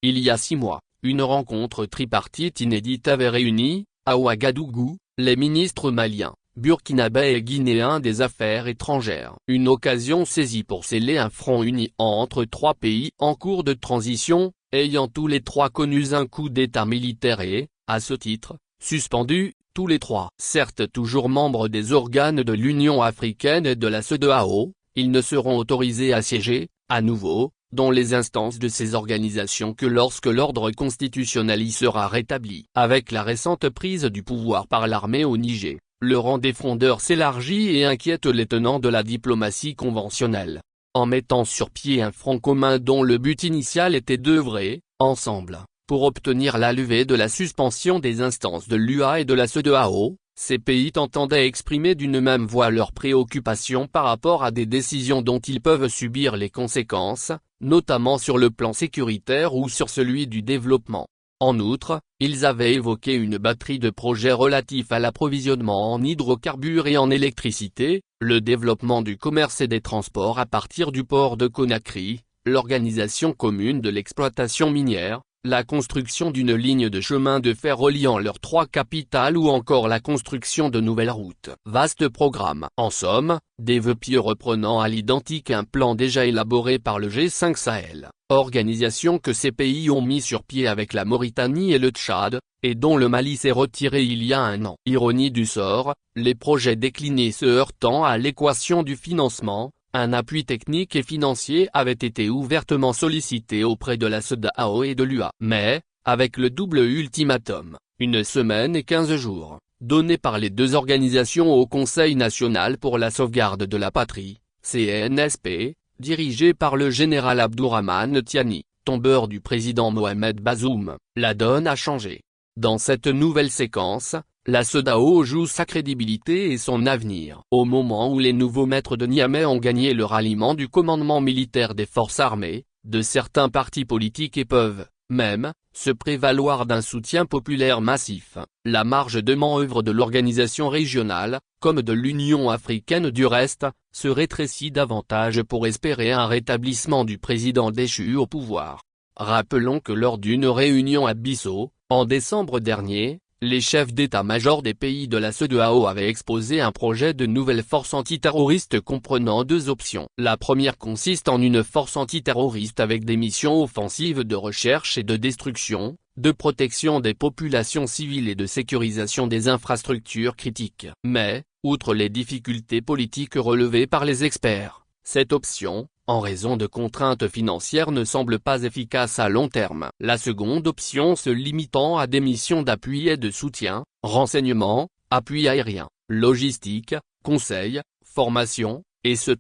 Il y a 6 mois, une rencontre tripartite inédite avait réuni, à Ouagadougou, les ministres maliens, burkinabés et guinéens des Affaires étrangères. Une occasion saisie pour sceller un front uni entre 3 pays en cours de transition, ayant tous les 3 connu un coup d'État militaire et, à ce titre, suspendus, tous les 3. Certes toujours membres des organes de l'Union africaine et de la CEDEAO, ils ne seront autorisés à siéger, à nouveau, dans les instances de ces organisations que lorsque l'ordre constitutionnel y sera rétabli. Avec la récente prise du pouvoir par l'armée au Niger, le rang des frondeurs s'élargit et inquiète les tenants de la diplomatie conventionnelle. En mettant sur pied un front commun dont le but initial était d'œuvrer, ensemble, pour obtenir la levée de la suspension des instances de l'UA et de la CEDEAO, ces pays entendaient exprimer d'une même voix leurs préoccupations par rapport à des décisions dont ils peuvent subir les conséquences, notamment sur le plan sécuritaire ou sur celui du développement. En outre, ils avaient évoqué une batterie de projets relatifs à l'approvisionnement en hydrocarbures et en électricité, le développement du commerce et des transports à partir du port de Conakry, l'organisation commune de l'exploitation minière, la construction d'une ligne de chemin de fer reliant leurs 3 capitales ou encore la construction de nouvelles routes. Vaste programme. En somme, des vœux pieux reprenant à l'identique un plan déjà élaboré par le G5 Sahel, organisation que ces pays ont mis sur pied avec la Mauritanie et le Tchad, et dont le Mali s'est retiré il y a un an. Ironie du sort, les projets déclinés se heurtant à l'équation du financement, un appui technique et financier avait été ouvertement sollicité auprès de la CEDEAO et de l'UA. Mais, avec le double ultimatum, 1 semaine et 15 jours, donné par les 2 organisations au Conseil national pour la sauvegarde de la patrie, CNSP, dirigé par le général Abdourahmane Tiani, tombeur du président Mohamed Bazoum, la donne a changé. Dans cette nouvelle séquence, la CEDEAO joue sa crédibilité et son avenir. Au moment où les nouveaux maîtres de Niamey ont gagné le ralliement du commandement militaire des forces armées, de certains partis politiques et peuvent, même, se prévaloir d'un soutien populaire massif, la marge de manœuvre de l'organisation régionale, comme de l'Union africaine du reste, se rétrécit davantage pour espérer un rétablissement du président déchu au pouvoir. Rappelons que lors d'une réunion à Bissau, en décembre dernier, les chefs d'état-major des pays de la CEDEAO avaient exposé un projet de nouvelle force antiterroriste comprenant 2 options. La première consiste en une force antiterroriste avec des missions offensives de recherche et de destruction, de protection des populations civiles et de sécurisation des infrastructures critiques. Mais, outre les difficultés politiques relevées par les experts, cette option, en raison de contraintes financières, ne semble pas efficace à long terme. La seconde option se limitant à des missions d'appui et de soutien, renseignement, appui aérien, logistique, conseil, formation, etc.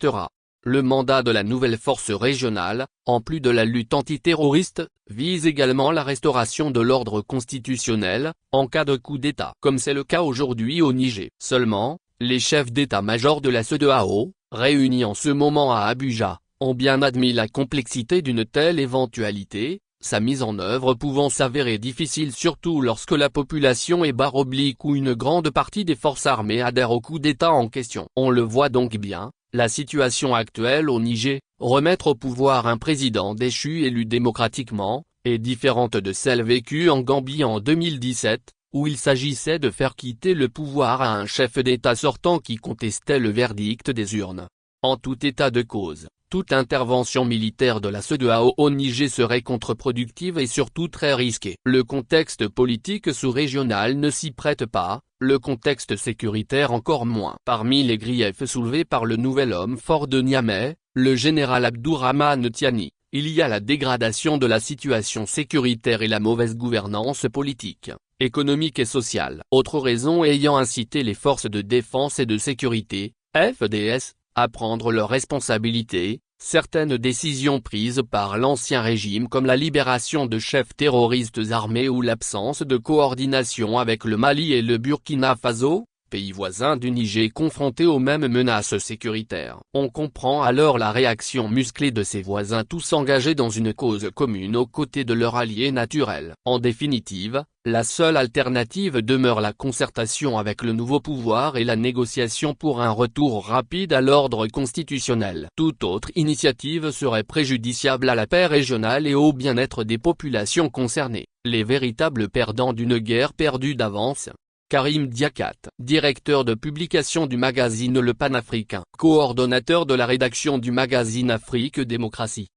Le mandat de la nouvelle force régionale, en plus de la lutte antiterroriste, vise également la restauration de l'ordre constitutionnel, en cas de coup d'État. Comme c'est le cas aujourd'hui au Niger. Seulement, les chefs d'état-major de la CEDEAO, réunis en ce moment à Abuja, ont bien admis la complexité d'une telle éventualité, sa mise en œuvre pouvant s'avérer difficile surtout lorsque la population est barre oblique ou une grande partie des forces armées adhèrent au coup d'État en question. On le voit donc bien, la situation actuelle au Niger, remettre au pouvoir un président déchu élu démocratiquement, est différente de celle vécue en Gambie en 2017, où il s'agissait de faire quitter le pouvoir à un chef d'État sortant qui contestait le verdict des urnes. En tout état de cause, toute intervention militaire de la CEDEAO au Niger serait contre-productive et surtout très risquée. Le contexte politique sous-régional ne s'y prête pas, le contexte sécuritaire encore moins. Parmi les griefs soulevés par le nouvel homme fort de Niamey, le général Abdourahmane Tiani, il y a la dégradation de la situation sécuritaire et la mauvaise gouvernance politique, économique et sociale. Autre raison ayant incité les forces de défense et de sécurité, FDS, à prendre leurs responsabilités, certaines décisions prises par l'ancien régime comme la libération de chefs terroristes armés ou l'absence de coordination avec le Mali et le Burkina Faso, pays voisin du Niger confronté aux mêmes menaces sécuritaires. On comprend alors la réaction musclée de ses voisins tous engagés dans une cause commune aux côtés de leur allié naturel. En définitive, la seule alternative demeure la concertation avec le nouveau pouvoir et la négociation pour un retour rapide à l'ordre constitutionnel. Toute autre initiative serait préjudiciable à la paix régionale et au bien-être des populations concernées, les véritables perdants d'une guerre perdue d'avance. Karim Diakat, directeur de publication du magazine Le Panafricain, coordonnateur de la rédaction du magazine Afrique Démocratie.